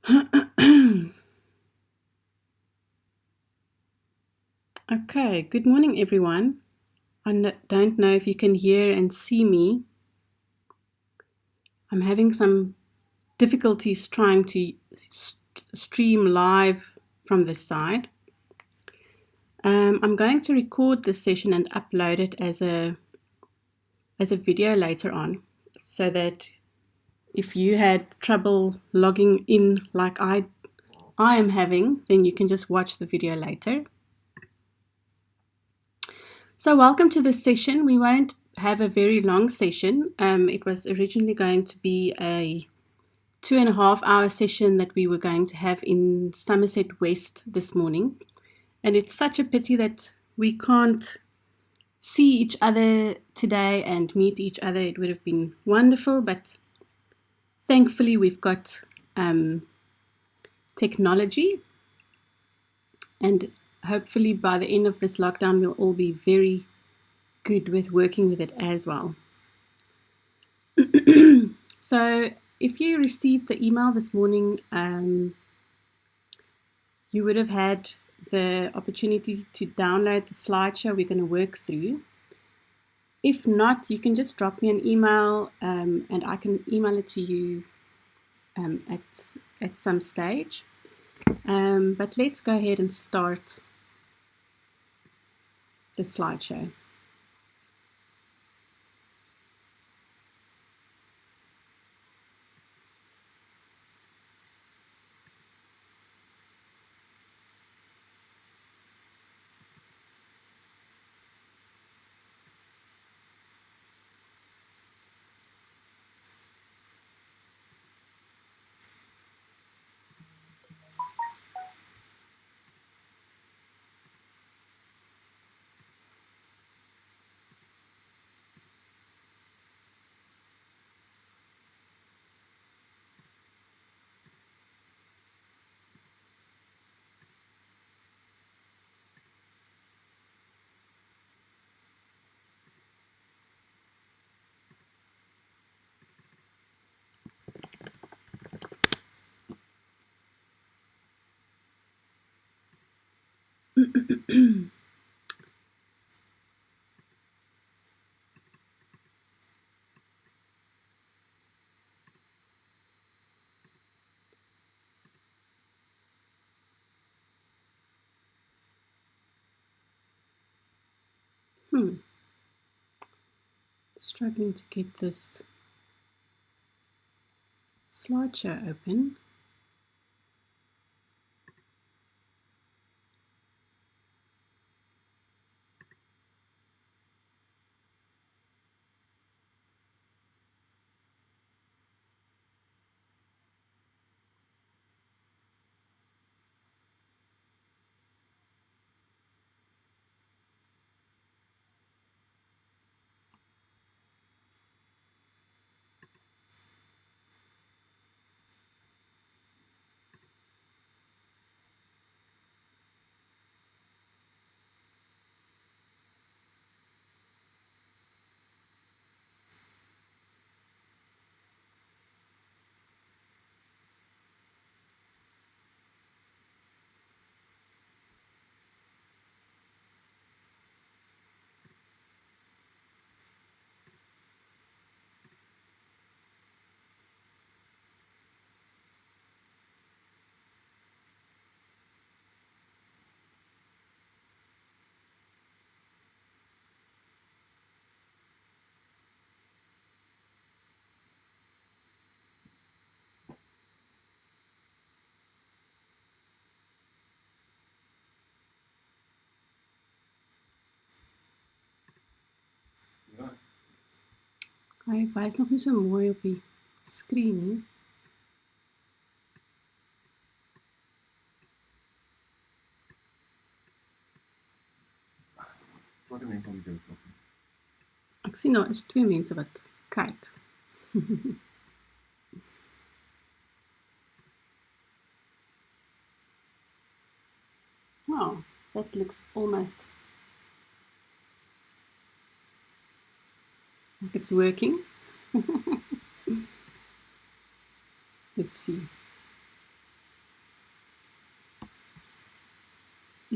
Okay, good morning, everyone. Don't know if you can hear and see me. I'm having some difficulties trying to stream live from this side. I'm going to record this session and upload it as a video later on, so that if you had trouble logging in like I am having, then you can just watch the video later. So welcome to this session. We won't have a very long session. It was originally going to be a 2.5 hour session that we were going to have in Somerset West this morning. And it's such a pity that we can't see each other today and meet each other. It would have been wonderful, but thankfully we've got technology, and hopefully by the end of this lockdown we'll all be very good with working with it as well. So if you received the email this morning, you would have had the opportunity to download the slideshow we're going to work through. If not, you can just drop me an email and I can email it to you at some stage. But let's go ahead and start the slideshow. Struggling to get this slideshow open. Hy wys nog nie so mooi op die skerm nie. Ek sien daar is 2 mense wat kyk. Oh, that looks almost like it's working. Let's see.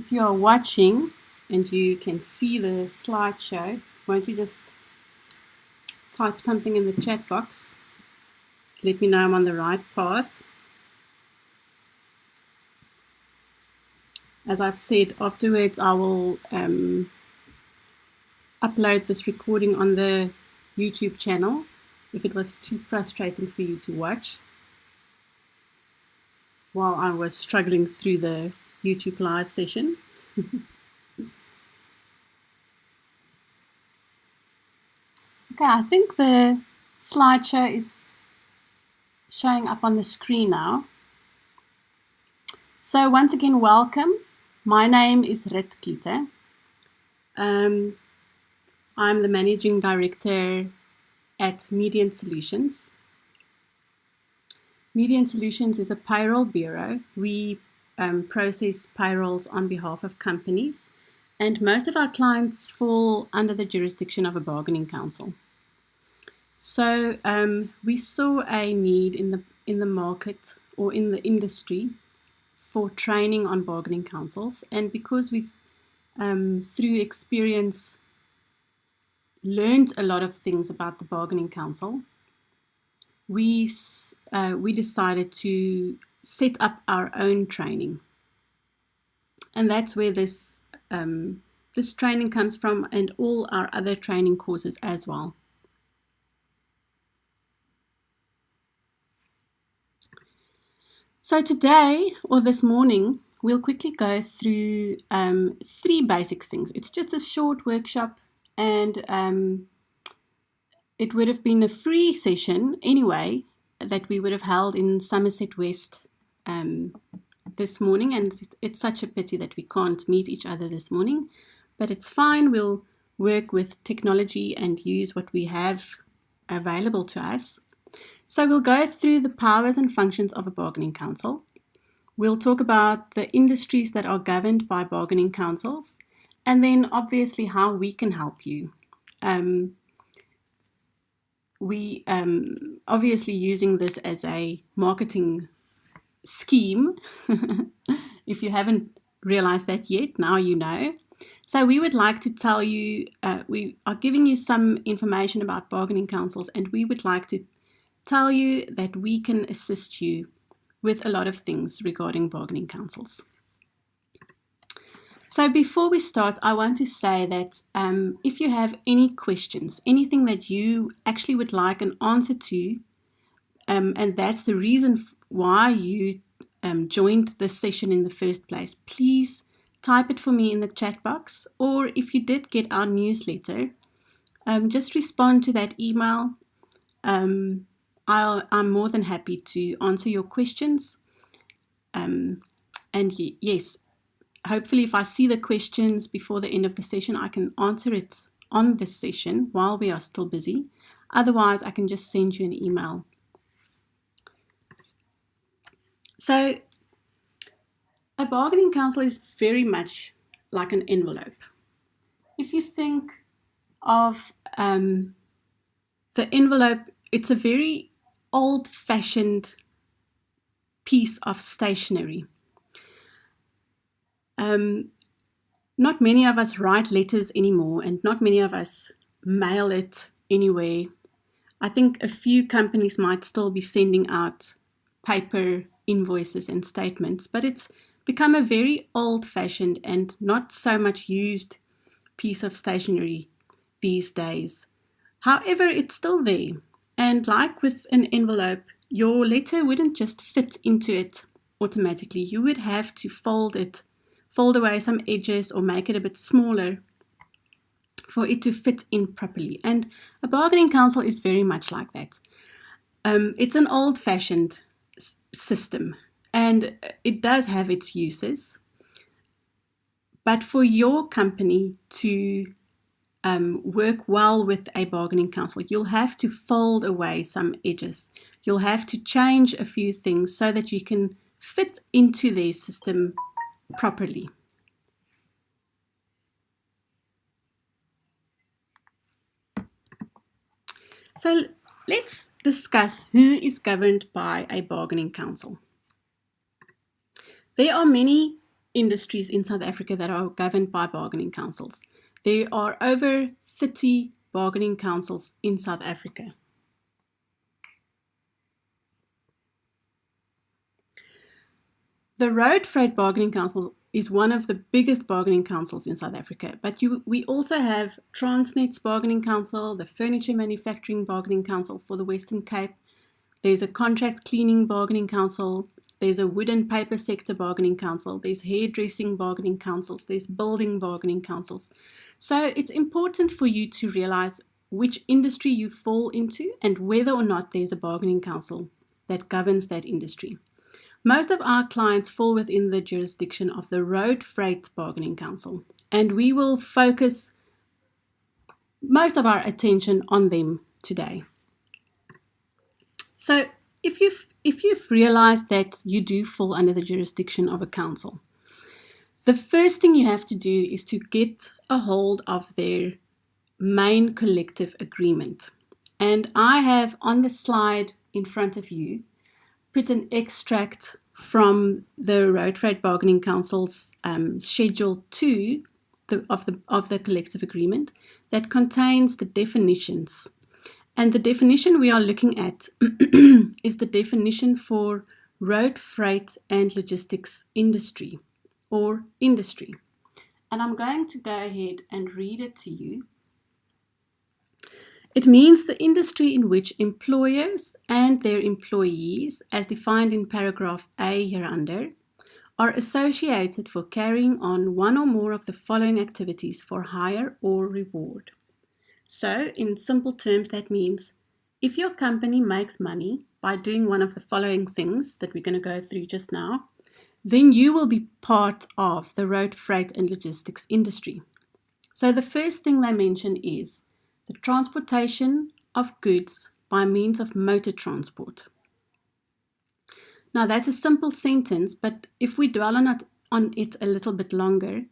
if you are watching and you can see the slideshow, won't you just type something in the chat box? Let me know I'm on the right path. As I've said, afterwards I will upload this recording on the YouTube channel if it was too frustrating for you to watch while I was struggling through the YouTube live session. Okay, I think the slideshow is showing up on the screen now. So once again, welcome. My name is Rit Klute. I'm the Managing Director at Median Solutions. Median Solutions is a payroll bureau. We process payrolls on behalf of companies, and most of our clients fall under the jurisdiction of a bargaining council. So we saw a need in the market or in the industry for training on bargaining councils, and because we've through experience learned a lot of things about the bargaining council, we decided to set up our own training, and that's where this training comes from, and all our other training courses as well. So today, or this morning, we'll quickly go through 3 basic things. It's just a short workshop, and it would have been a free session anyway that we would have held in Somerset West this morning, and it's such a pity that we can't meet each other this morning, but it's fine. We'll work with technology and use what we have available to us. So we'll go through the powers and functions of a bargaining council. We'll talk about the industries that are governed by bargaining councils, and then obviously how we can help you. We obviously using this as a marketing scheme. If you haven't realized that yet, now you know. So we would like to tell you, we are giving you some information about bargaining councils, and we would like to tell you that we can assist you with a lot of things regarding bargaining councils. So before we start, I want to say that if you have any questions, anything that you actually would like an answer to, and that's the reason why you joined this session in the first place, please type it for me in the chat box, or if you did get our newsletter, just respond to that email. I'm more than happy to answer your questions. And yes, hopefully if I see the questions before the end of the session, I can answer it on this session while we are still busy. Otherwise, I can just send you an email. So a bargaining council is very much like an envelope. If you think of the envelope, it's a very old-fashioned piece of stationery. Not many of us write letters anymore, and not many of us mail it anywhere. I think a few companies might still be sending out paper invoices and statements, but it's become a very old-fashioned and not so much used piece of stationery these days. However, it's still there. And like with an envelope, your letter wouldn't just fit into it automatically. You would have to fold away some edges or make it a bit smaller for it to fit in properly. And a bargaining council is very much like that. It's an old-fashioned system, and it does have its uses. But for your company to work well with a bargaining council, you'll have to fold away some edges. You'll have to change a few things so that you can fit into their system properly. So let's discuss who is governed by a bargaining council. There are many industries in South Africa that are governed by bargaining councils. There are over 30 bargaining councils in South Africa. The Road Freight Bargaining Council is one of the biggest bargaining councils in South Africa, but we also have Transnet's Bargaining Council, the Furniture Manufacturing Bargaining Council for the Western Cape. There's a Contract Cleaning Bargaining Council. There's a Wood and Paper Sector Bargaining Council. There's Hairdressing Bargaining Councils. There's Building Bargaining Councils. So it's important for you to realize which industry you fall into and whether or not there's a bargaining council that governs that industry. Most of our clients fall within the jurisdiction of the Road Freight Bargaining Council, and we will focus most of our attention on them today. So if you've realized that you do fall under the jurisdiction of a council, the first thing you have to do is to get a hold of their main collective agreement. And I have on the slide in front of you put an extract from the Road Freight Bargaining Council's Schedule 2 of the collective agreement that contains the definitions. And the definition we are looking at is the definition for road freight and logistics industry, or industry. And I'm going to go ahead and read it to you. It means the industry in which employers and their employees, as defined in paragraph A hereunder, are associated for carrying on one or more of the following activities for hire or reward. So, in simple terms, that means if your company makes money by doing one of the following things that we're going to go through just now, then you will be part of the road freight and logistics industry. So the first thing they mention is the transportation of goods by means of motor transport. Now that's a simple sentence, but if we dwell on it a little bit longer,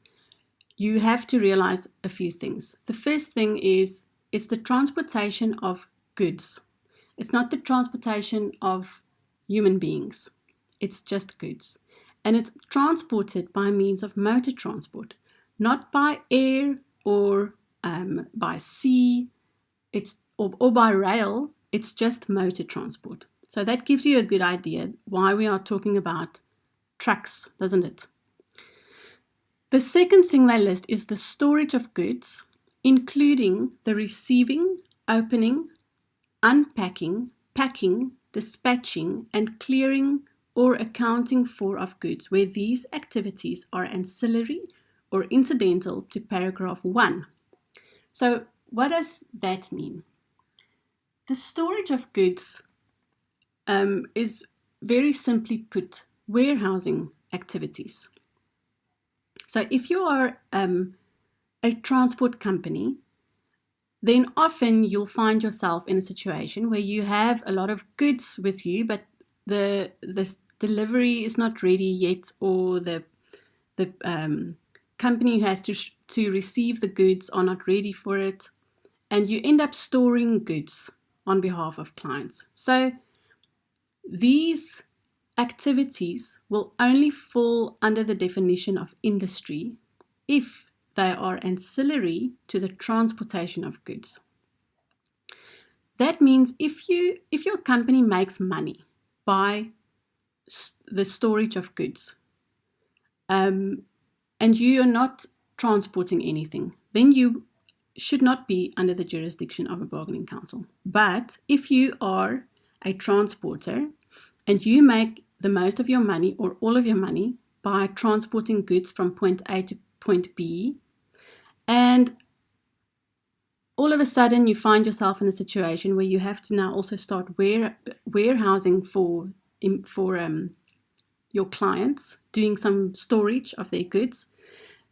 you have to realize a few things. The first thing is it's the transportation of goods. It's not the transportation of human beings. It's just goods. And it's transported by means of motor transport, not by air or by sea, or by rail. It's just motor transport. So that gives you a good idea why we are talking about trucks, doesn't it? The second thing they list is the storage of goods, including the receiving, opening, unpacking, packing, dispatching, and clearing or accounting for of goods, where these activities are ancillary or incidental to paragraph 1. So what does that mean? The storage of goods is very simply put warehousing activities. So if you are a transport company, then often you'll find yourself in a situation where you have a lot of goods with you, but the delivery is not ready yet, or the company who has to receive the goods are not ready for it, and you end up storing goods on behalf of clients. So these activities will only fall under the definition of industry if they are ancillary to the transportation of goods. That means if your company makes money by the storage of goods, and you are not transporting anything, then you should not be under the jurisdiction of a bargaining council. But if you are a transporter and you make the most of your money or all of your money by transporting goods from point A to point B, and all of a sudden you find yourself in a situation where you have to now also start warehousing for your clients, doing some storage of their goods,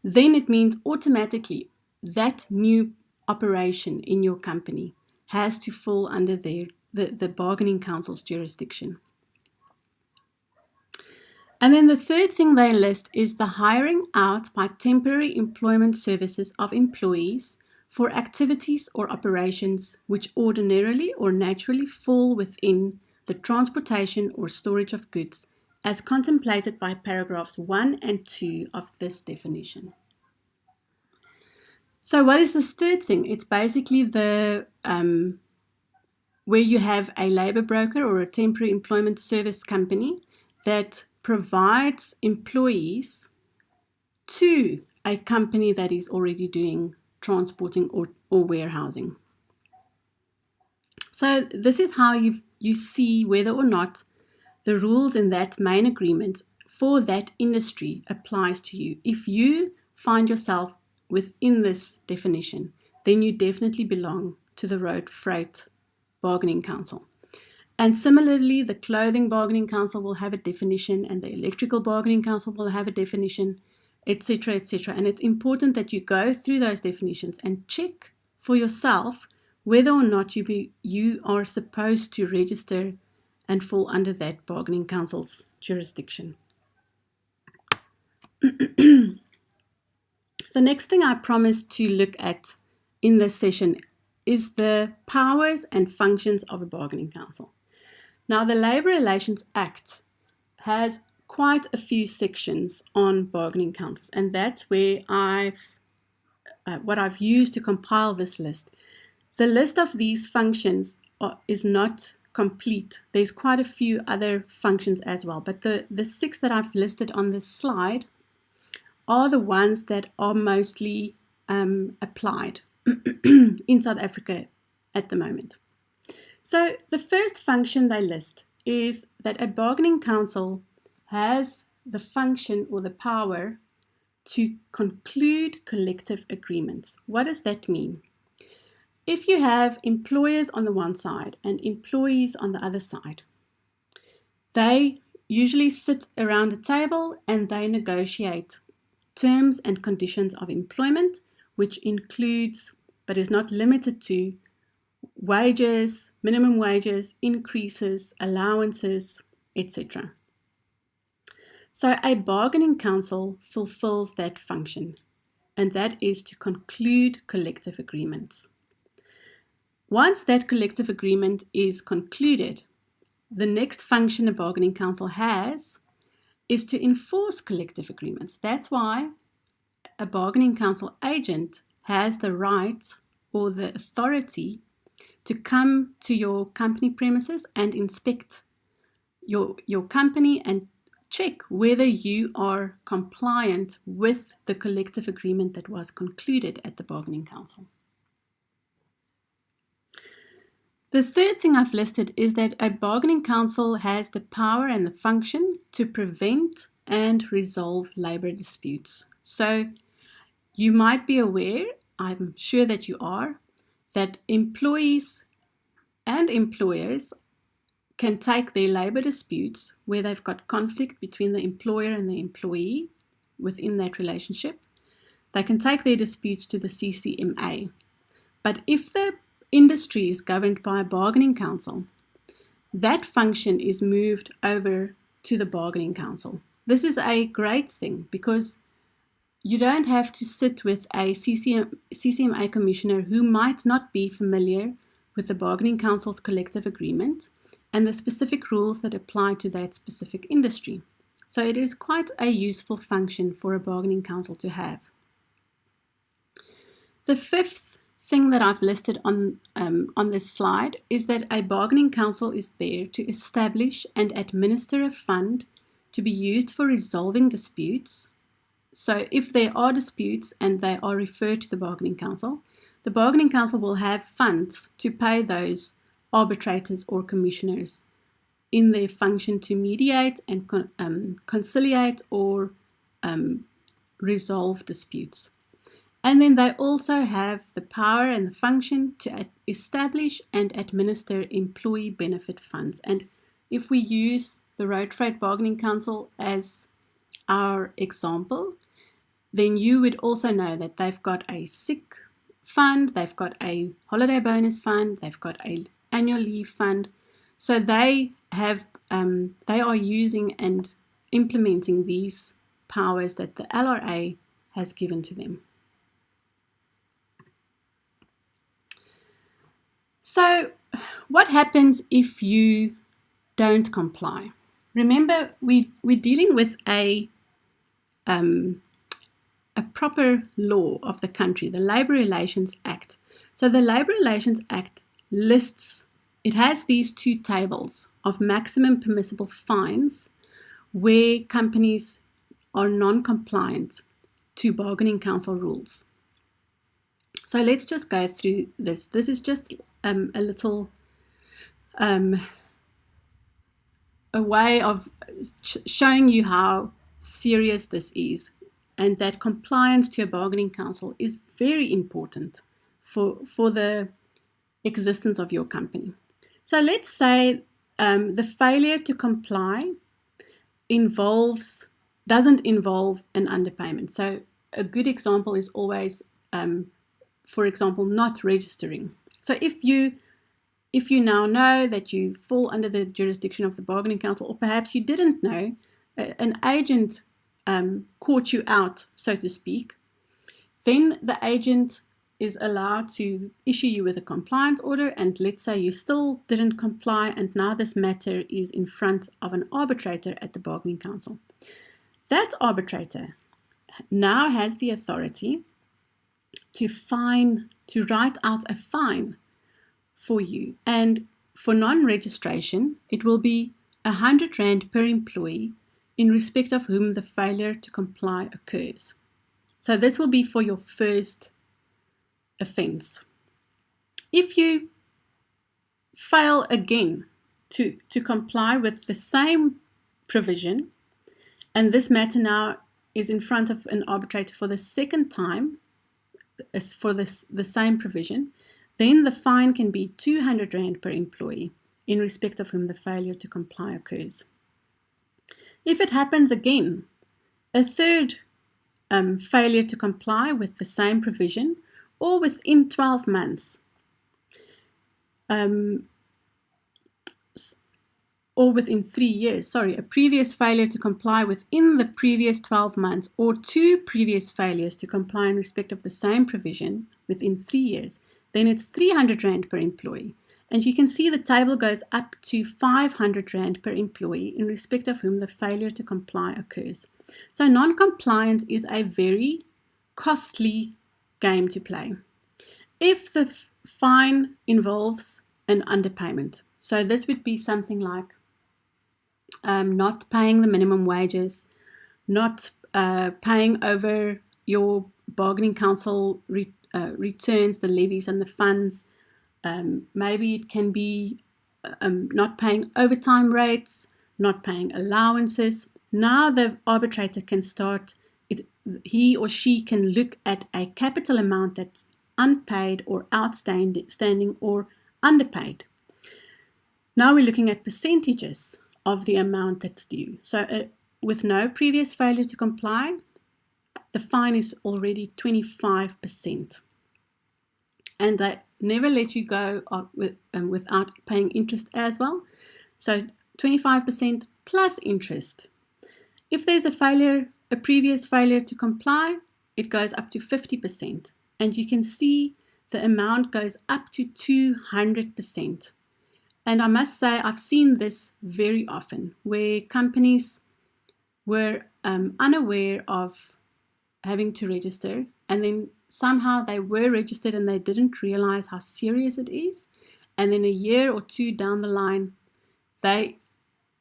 then it means automatically that new operation in your company has to fall under the bargaining council's jurisdiction. And then the third thing they list is the hiring out by temporary employment services of employees for activities or operations which ordinarily or naturally fall within the transportation or storage of goods as contemplated by paragraphs 1 and 2 of this definition. So what is this third thing? It's basically the where you have a labor broker or a temporary employment service company that provides employees to a company that is already doing transporting or warehousing. So this is how you see whether or not the rules in that main agreement for that industry applies to you. If you find yourself within this definition, then you definitely belong to the Road Freight Bargaining Council. And similarly, the Clothing Bargaining Council will have a definition, and the Electrical Bargaining Council will have a definition, etc., etc. And it's important that you go through those definitions and check for yourself whether or not you are supposed to register and fall under that bargaining council's jurisdiction. The next thing I promised to look at in this session is the powers and functions of a bargaining council. Now, the Labour Relations Act has quite a few sections on bargaining councils, and that's where what I've used to compile this list. The list of these functions is not complete. There's quite a few other functions as well, but the 6 that I've listed on this slide are the ones that are mostly applied in South Africa at the moment. So the first function they list is that a bargaining council has the function or the power to conclude collective agreements. What does that mean? If you have employers on the one side and employees on the other side, they usually sit around a table and they negotiate terms and conditions of employment, which includes, but is not limited to, wages, minimum wages, increases, allowances, etc. So a bargaining council fulfills that function, and that is to conclude collective agreements. Once that collective agreement is concluded, the next function a bargaining council has is to enforce collective agreements. That's why a bargaining council agent has the right or the authority to come to your company premises and inspect your company and check whether you are compliant with the collective agreement that was concluded at the bargaining council. The third thing I've listed is that a bargaining council has the power and the function to prevent and resolve labor disputes. So you might be aware, I'm sure that you are, that employees and employers can take their labor disputes where they've got conflict between the employer and the employee within that relationship. They can take their disputes to the CCMA. But if the industry is governed by a bargaining council, that function is moved over to the bargaining council. This is a great thing because you don't have to sit with a CCMA commissioner who might not be familiar with the bargaining council's collective agreement and the specific rules that apply to that specific industry. So it is quite a useful function for a bargaining council to have. The fifth thing that I've listed on this slide is that a bargaining council is there to establish and administer a fund to be used for resolving disputes. So if there are disputes and they are referred to the bargaining council will have funds to pay those arbitrators or commissioners in their function to mediate and conciliate or resolve disputes. And then they also have the power and the function to establish and administer employee benefit funds. And if we use the Road Freight Bargaining Council as our example, then you would also know that they've got a sick fund, they've got a holiday bonus fund, they've got an annual leave fund. So they are using and implementing these powers that the LRA has given to them. So what happens if you don't comply? Remember, we're dealing with a proper law of the country, the Labour Relations Act. So the Labour Relations Act lists, it has these two tables of maximum permissible fines where companies are non-compliant to bargaining council rules. So let's just go through this. This is just a little a way of showing you how serious this is, and that compliance to a bargaining council is very important for the existence of your company. So let's say the failure to comply doesn't involve an underpayment. So a good example is always, for example, not registering. So if you now know that you fall under the jurisdiction of the bargaining council, or perhaps you didn't know, an agent caught you out, so to speak, then the agent is allowed to issue you with a compliance order, and let's say you still didn't comply, and now this matter is in front of an arbitrator at the bargaining council. That arbitrator now has the authority to write out a fine for you, and for non-registration it will be R100 per employee in respect of whom the failure to comply occurs. So this will be for your first offence. If you fail again to comply with the same provision, and this matter now is in front of an arbitrator for the second time for the same provision, then the fine can be R200 per employee in respect of whom the failure to comply occurs. If it happens again, a third failure to comply with the same provision, or within 12 months, or within 3 years, a previous failure to comply within the previous 12 months, or 2 previous failures to comply in respect of the same provision within 3 years, then it's R300 per employee. And you can see the table goes up to R500 per employee in respect of whom the failure to comply occurs. So non-compliance is a very costly game to play. If the fine involves an underpayment, so this would be something like not paying the minimum wages, not paying over your bargaining council returns, the levies and the funds. Maybe it can be not paying overtime rates, not paying allowances. Now the arbitrator can start, he or she can look at a capital amount that's unpaid or outstanding or underpaid. Now we're looking at percentages of the amount that's due. So with no previous failure to comply, the fine is already 25%. And they never let you go without paying interest as well. So 25% plus interest. If there's a previous failure to comply, it goes up to 50%. And you can see the amount goes up to 200%. And I must say, I've seen this very often, where companies were unaware of having to register, and then somehow they were registered and they didn't realize how serious it is. And then a year or two down the line, they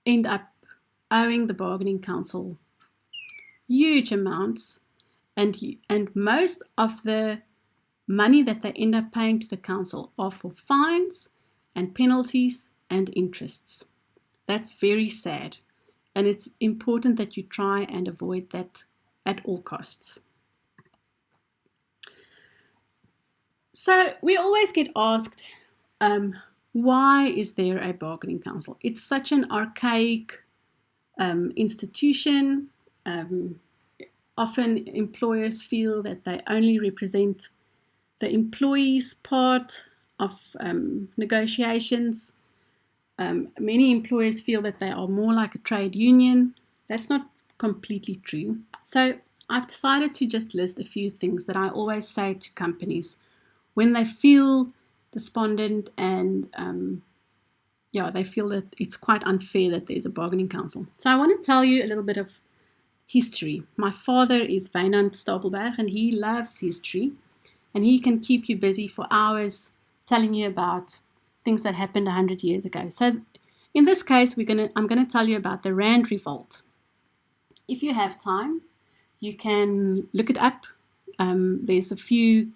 end up owing the bargaining council huge amounts, and most of the money that they end up paying to the council are for fines and penalties and interests. That's very sad, and it's important that you try and avoid that at all costs. So we always get asked, why is there a bargaining council? It's such an archaic institution. Often employers feel that they only represent the employees' part of negotiations. Many employers feel that they are more like a trade union. That's not completely true. So I've decided to just list a few things that I always say to companies when they feel despondent and they feel that it's quite unfair that there's a bargaining council. So I want to tell you a little bit of history. My father is Wynand Stapelberg, and he loves history, and he can keep you busy for hours telling you about things that happened 100 years ago. So in this case, I'm going to tell you about the Rand Revolt. If you have time, you can look it up. There's a few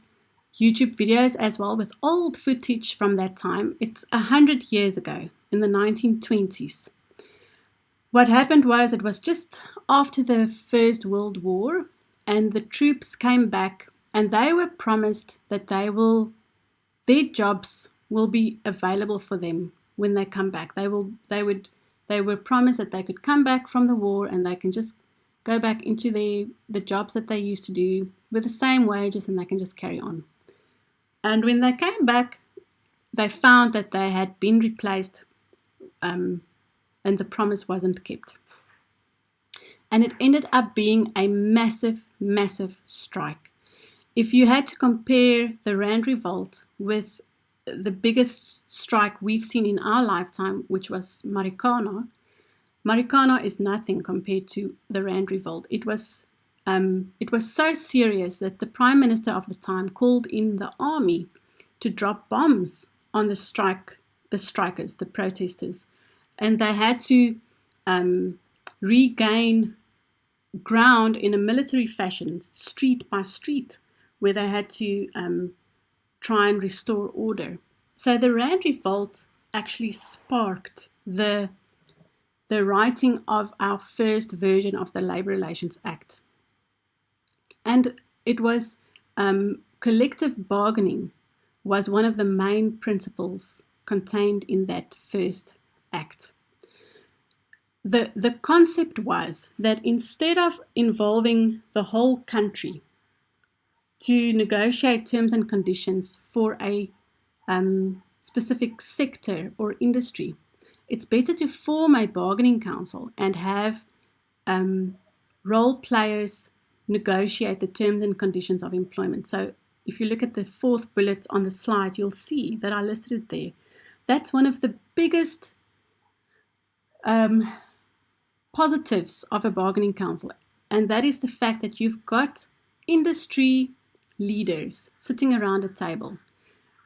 YouTube videos as well with old footage from that time. It's 100 years ago, in the 1920s. What happened was, it was just after the First World War, and the troops came back, and they were promised that their jobs will be available for them when they come back. They were promised that they could come back from the war and they can just go back into the jobs that they used to do with the same wages, and they can just carry on. And when they came back, they found that they had been replaced, and the promise wasn't kept. And it ended up being a massive, massive strike. If you had to compare the Rand Revolt with the biggest strike we've seen in our lifetime, which was Marikana is nothing compared to the Rand Revolt. It was so serious that the Prime Minister of the time called in the army to drop bombs on the strikers, the protesters, and they had to regain ground in a military fashion, street by street, where they had to try and restore order. So the Rand Revolt actually sparked the writing of our first version of the Labour Relations Act. And it was collective bargaining was one of the main principles contained in that first act. The concept was that instead of involving the whole country to negotiate terms and conditions for a specific sector or industry, it's better to form a bargaining council and have role players negotiate the terms and conditions of employment. So if you look at the fourth bullet on the slide, you'll see that I listed it there. That's one of the biggest positives of a bargaining council, and that is the fact that you've got industry leaders sitting around a table,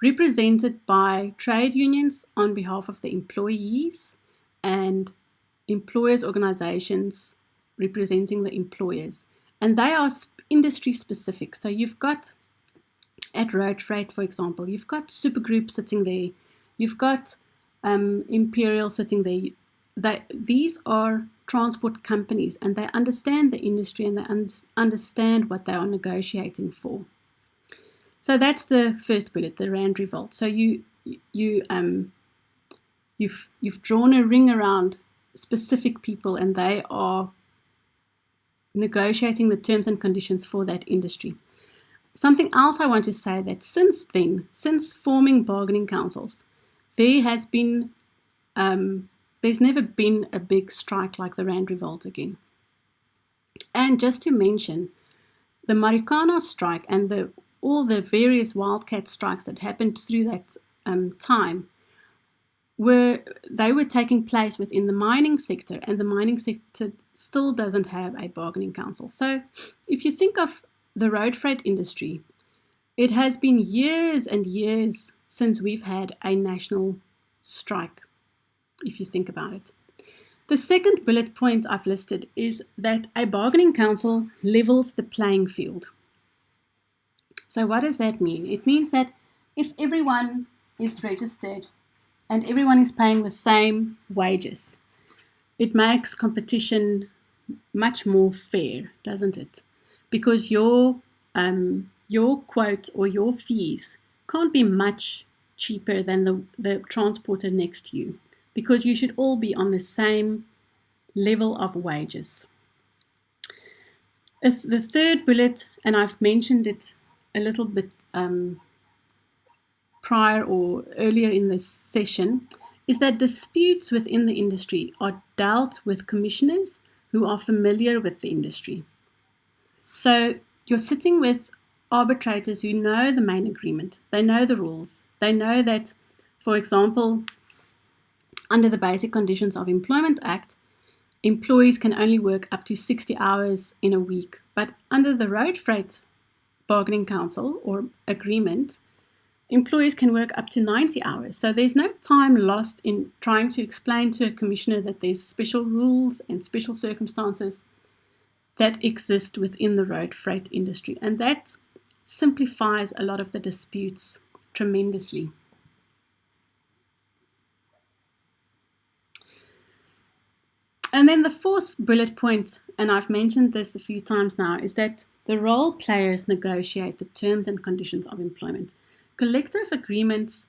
represented by trade unions on behalf of the employees and employers' organizations representing the employers. And they are industry specific. So you've got, at road freight, for example, you've got Supergroup sitting there, you've got Imperial sitting there. These are transport companies, and they understand the industry, and they understand what they are negotiating for. So that's the first bullet, the Rand Revolt. So you've drawn a ring around specific people, and they are negotiating the terms and conditions for that industry. Something else I want to say, that since then, since forming bargaining councils, there's never been a big strike like the Rand Revolt again. And just to mention, the Marikana strike and all the various wildcat strikes that happened through that time were taking place within the mining sector, and the mining sector still doesn't have a bargaining council. So if you think of the road freight industry, it has been years and years since we've had a national strike, if you think about it. The second bullet point I've listed is that a bargaining council levels the playing field. So what does that mean? It means that if everyone is registered and everyone is paying the same wages, it makes competition much more fair, doesn't it? Because your quote or your fees can't be much cheaper than the transporter next to you, because you should all be on the same level of wages. The third bullet, and I've mentioned it a little bit prior or earlier in this session, is that disputes within the industry are dealt with commissioners who are familiar with the industry. So you're sitting with arbitrators who know the main agreement, they know the rules, they know that, for example, Under the Basic Conditions of Employment Act, employees can only work up to 60 hours in a week. But under the Road Freight Bargaining Council or agreement, employees can work up to 90 hours. So there's no time lost in trying to explain to a commissioner that there's special rules and special circumstances that exist within the road freight industry. And that simplifies a lot of the disputes tremendously. And then the fourth bullet point, and I've mentioned this a few times now, is that the role players negotiate the terms and conditions of employment. Collective agreements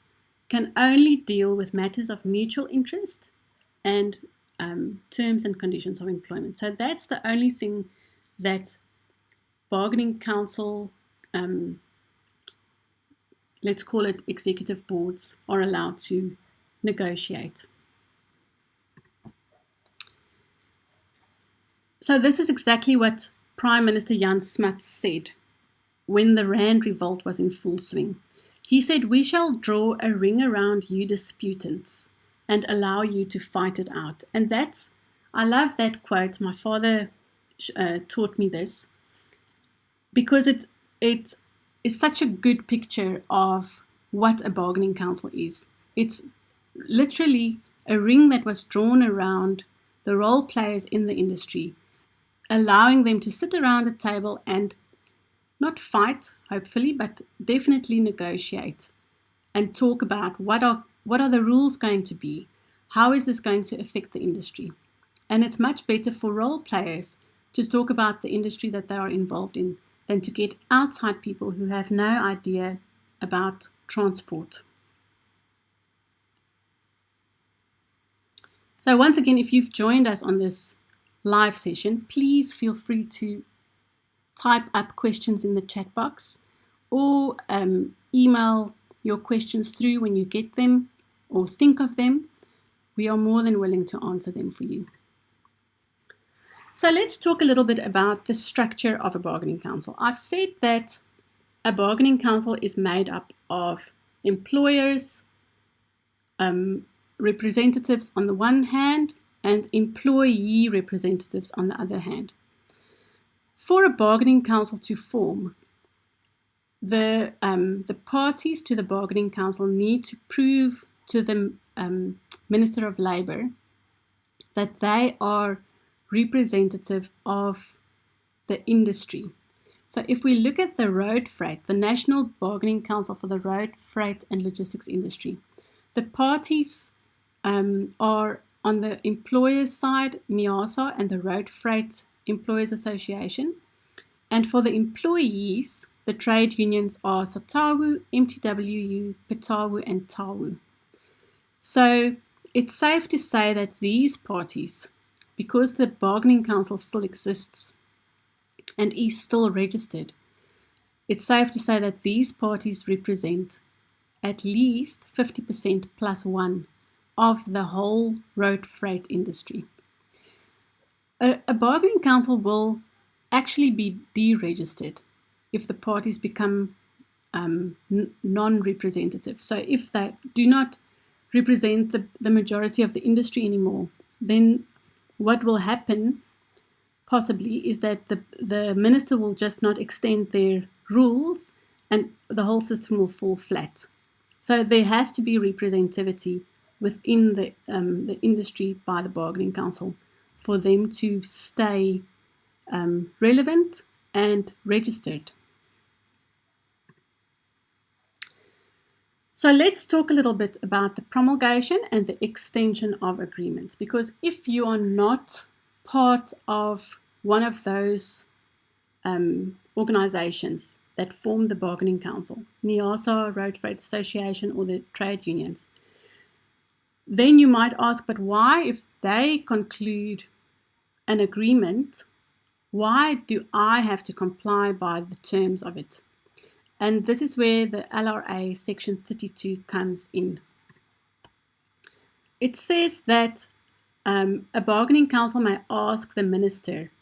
can only deal with matters of mutual interest and terms and conditions of employment. So that's the only thing that bargaining council, let's call it executive boards, are allowed to negotiate. So this is exactly what Prime Minister Jan Smuts said when the Rand revolt was in full swing. He said, "We shall draw a ring around you disputants and allow you to fight it out." And that's, I love that quote. My father taught me this because it is such a good picture of what a bargaining council is. It's literally a ring that was drawn around the role players in the industry, allowing them to sit around a table and not fight, hopefully, but definitely negotiate and talk about what are the rules going to be, how is this going to affect the industry. And it's much better for role players to talk about the industry that they are involved in than to get outside people who have no idea about transport. So once again, if you've joined us on this live session, please feel free to type up questions in the chat box or email your questions through when you get them or think of them. We are more than willing to answer them for you. So let's talk a little bit about the structure of a bargaining council. I've said that a bargaining council is made up of employers, representatives on the one hand, and employee representatives on the other hand. For a bargaining council to form, the parties to the bargaining council need to prove to the Minister of Labour that they are representative of the industry. So if we look at the road freight, the National Bargaining Council for the Road Freight and Logistics Industry, the parties are on the employers' side, NIASA and the Road Freight Employers Association. And for the employees, the trade unions are SATAWU, MTWU, PETAWU, and TAWU. So it's safe to say that these parties, because the bargaining council still exists and is still registered, it's safe to say that these parties represent at least 50% plus one of the whole road freight industry. A bargaining council will actually be deregistered if the parties become non-representative. So if they do not represent the majority of the industry anymore, then what will happen possibly is that the minister will just not extend their rules and the whole system will fall flat. So there has to be representativity within the industry by the bargaining council for them to stay relevant and registered. So let's talk a little bit about the promulgation and the extension of agreements, because if you are not part of one of those organizations that form the bargaining council, NIASA, Road Freight Association, or the trade unions, then you might ask, but why, if they conclude an agreement, why do I have to comply by the terms of it? And this is where the LRA section 32 comes in. It says that a bargaining council may ask the minister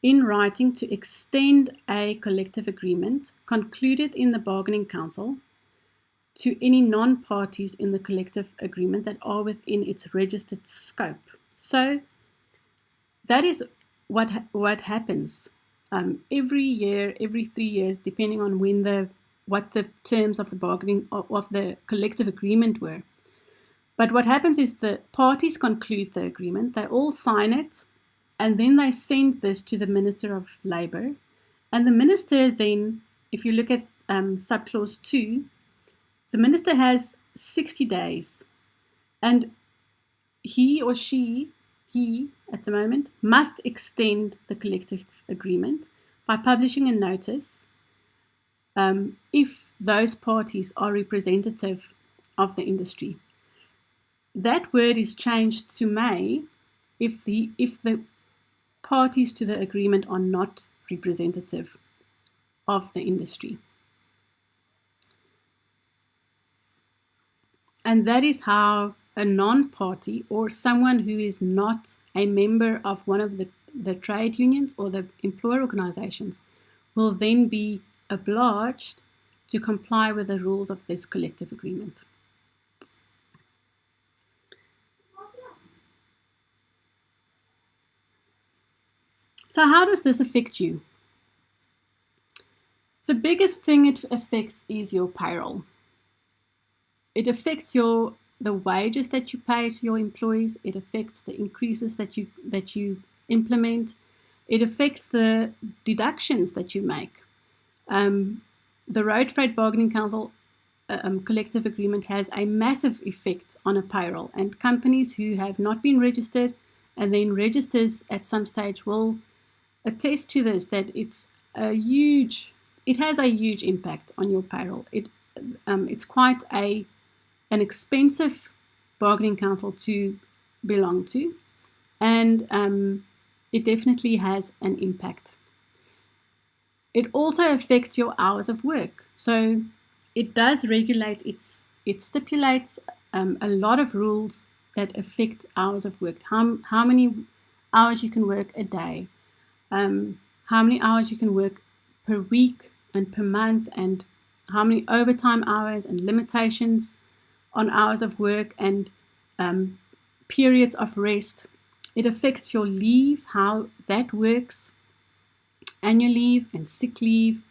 in writing to extend a collective agreement concluded in the bargaining council to any non-parties in the collective agreement that are within its registered scope. So that is what happens every year, every 3 years, depending on what the terms of the bargaining of the collective agreement were. But what happens is the parties conclude the agreement, they all sign it, and then they send this to the Minister of Labour. And the minister then, if you look at subclause 2, the minister has 60 days, and he at the moment, must extend the collective agreement by publishing a notice if those parties are representative of the industry. That word is changed to may if the parties to the agreement are not representative of the industry. And that is how a non-party or someone who is not a member of one of the trade unions or the employer organizations will then be obliged to comply with the rules of this collective agreement. So how does this affect you? The biggest thing it affects is your payroll. It affects the wages that you pay to your employees. It affects the increases that you implement. It affects the deductions that you make. The Road Freight Bargaining Council collective agreement has a massive effect on a payroll, and companies who have not been registered and then registers at some stage will attest to this, that it has a huge impact on your payroll. It's quite an expensive bargaining council to belong to, and it definitely has an impact. It also affects your hours of work. So it does regulate, it stipulates a lot of rules that affect hours of work. How many hours you can work a day, how many hours you can work per week and per month, and how many overtime hours, and limitations on hours of work, and periods of rest. It affects your leave, how that works. Annual leave and sick leave,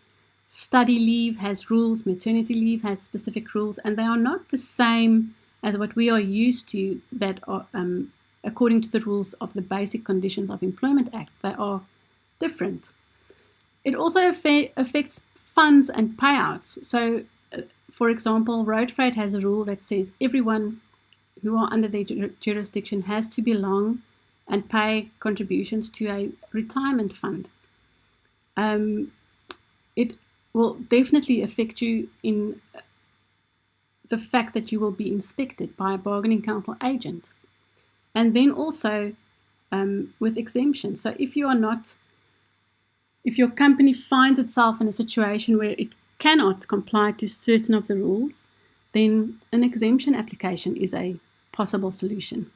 study leave has rules, maternity leave has specific rules, and they are not the same as what we are used to, that are according to the rules of the Basic Conditions of Employment Act. They are different. It also affects funds and payouts. So, for example, road freight has a rule that says everyone who are under their jurisdiction has to belong and pay contributions to a retirement fund. It will definitely affect you in the fact that you will be inspected by a bargaining council agent. And then also with exemptions. So if your company finds itself in a situation where it cannot comply to certain of the rules, then an exemption application is a possible solution.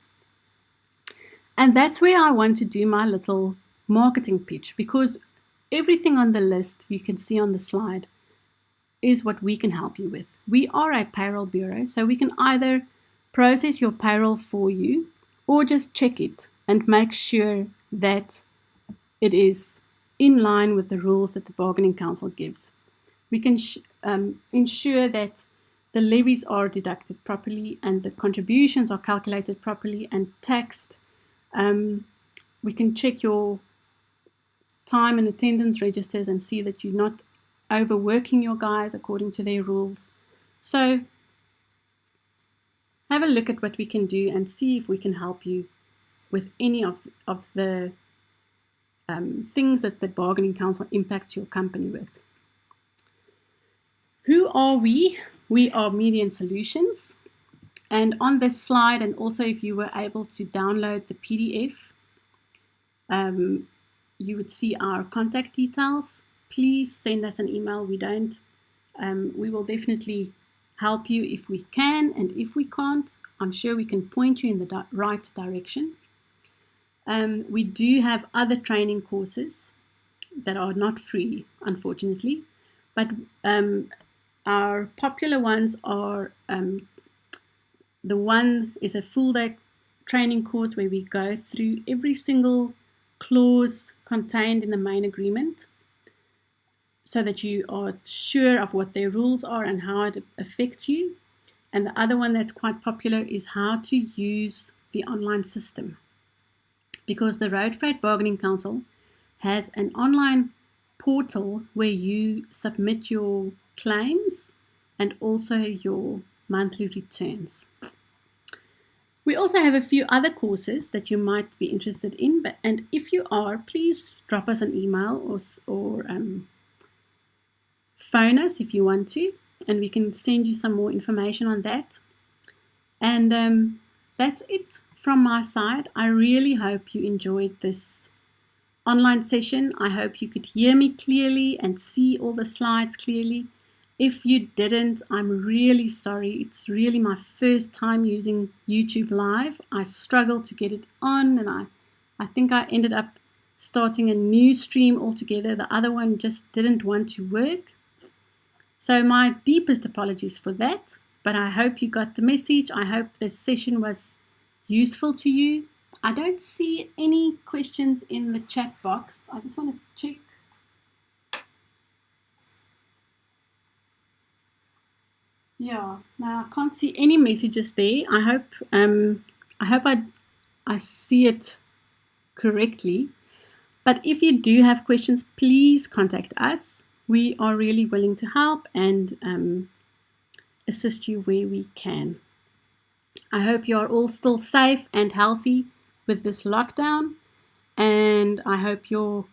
And that's where I want to do my little marketing pitch, because everything on the list you can see on the slide is what we can help you with. We are a payroll bureau, so we can either process your payroll for you or just check it and make sure that it is in line with the rules that the bargaining council gives. We can ensure that the levies are deducted properly and the contributions are calculated properly and taxed. We can check your time and attendance registers and see that you're not overworking your guys according to their rules. So have a look at what we can do and see if we can help you with any of the things that the bargaining council impacts your company with. Who are we? We are Median Solutions. And on this slide, and also if you were able to download the PDF, you would see our contact details. Please send us an email. We will definitely help you if we can, and if we can't, I'm sure we can point you in the right direction. We do have other training courses that are not free, unfortunately, but our popular ones are the one is a full day training course where we go through every single clause contained in the main agreement so that you are sure of what their rules are and how it affects you. And the other one that's quite popular is how to use the online system, because the Road Freight Bargaining Council has an online portal where you submit your claims and also your monthly returns. We also have a few other courses that you might be interested in, and if you are, please drop us an email or phone us if you want to, and we can send you some more information on that. And that's it from my side. I really hope you enjoyed this online session. I hope you could hear me clearly and see all the slides clearly. If you didn't, I'm really sorry. It's really my first time using YouTube Live. I struggled to get it on, and I think I ended up starting a new stream altogether. The other one just didn't want to work. So my deepest apologies for that, but I hope you got the message. I hope this session was useful to you. I don't see any questions in the chat box. I just want to check. Yeah, now I can't see any messages there. I hope I see it correctly. But if you do have questions, please contact us. We are really willing to help and assist you where we can. I hope you are all still safe and healthy with this lockdown, and I hope your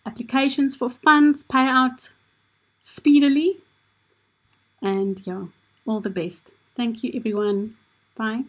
applications for funds pay out speedily. And yeah, all the best. Thank you, everyone. Bye.